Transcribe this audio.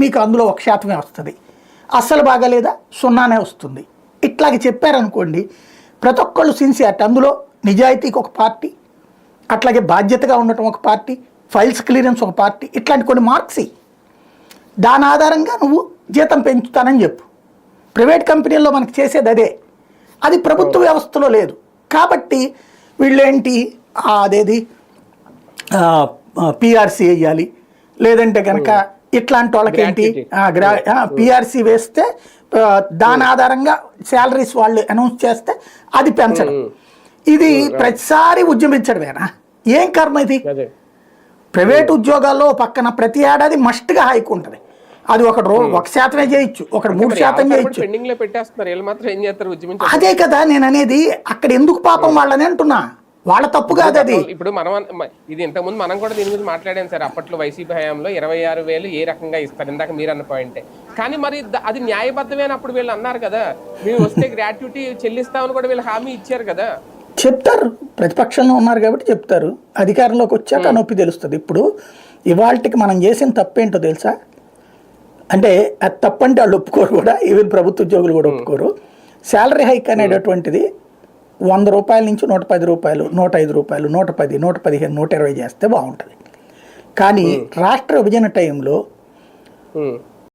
మీకు అందులో 1% వస్తుంది, అస్సలు బాగాలేదా 0నే వస్తుంది. ఇట్లాగే చెప్పారనుకోండి, ప్రతి ఒక్కళ్ళు సిన్సియారిటీ, అందులో నిజాయితీకి ఒక పార్టీ, అట్లాగే బాధ్యతగా ఉండటం ఒక పార్టీ, ఫైల్స్ క్లియరెన్స్ ఒక పార్టీ, ఇట్లాంటి కొన్ని మార్క్స్ దాని ఆధారంగా నువ్వు జీతం పెంచుతానని చెప్పు. ప్రైవేట్ కంపెనీల్లో మనకు చేసేది అదే, అది ప్రభుత్వ వ్యవస్థలో లేదు. కాబట్టి వీళ్ళేంటి అదేది పిఆర్సీ వేయాలి, లేదంటే కనుక ఇట్లాంటి వాళ్ళకి ఏంటి పిఆర్సీ వేస్తే దాని ఆధారంగా శాలరీస్ వాళ్ళు అనౌన్స్ చేస్తే అది పెంచడం. ఇది ప్రతిసారి ఉద్యమించడమేనా? ఏం కర్మ ఇది? ప్రైవేట్ ఉద్యోగాల్లో పక్కన ప్రతి ఏడాది మస్ట్గా హైక్ ఉంటుంది. అది 1% చేయొచ్చు, 3% చేయొచ్చు. అదే కదా నేను అనేది. అక్కడ ఎందుకు పాపం వాళ్ళని అంటున్నా, వాళ్ళ తప్పు కాదు అది. ఇప్పుడు మనం ఇది ఇంతకుముందు మనం కూడా దీని గురించి మాట్లాడాం సార్. అప్పట్లో వైసీపీ హయాంలో 26,000 ఏ రకంగా ఇస్తారు, ఇందాక మీరు అన్న పాయింటే. కానీ మరి అది న్యాయబద్ధమే అని అప్పుడు వీళ్ళు అన్నారు కదా, మేము వస్తే గ్రాట్యుటీ చెల్లిస్తామని కూడా వీళ్ళు హామీ ఇచ్చారు కదా. చెప్తారు, ప్రతిపక్షంలో ఉన్నారు కాబట్టి చెప్తారు, అధికారంలోకి వచ్చాక నొప్పి తెలుస్తుంది. ఇప్పుడు ఇవాళకి మనం చేసిన తప్పేంటో తెలుసా? అంటే అది తప్పంటే వాళ్ళు ఒప్పుకోరు కూడా, ఈవెన్ ప్రభుత్వ ఉద్యోగులు కూడా ఒప్పుకోరు. శాలరీ హైక్ అనేటటువంటిది 100 రూపాయల నుంచి 110 రూపాయలు, 105 రూపాయలు, 110, 115, 120 చేస్తే బాగుంటుంది. కానీ రాష్ట్ర విభజన టైంలో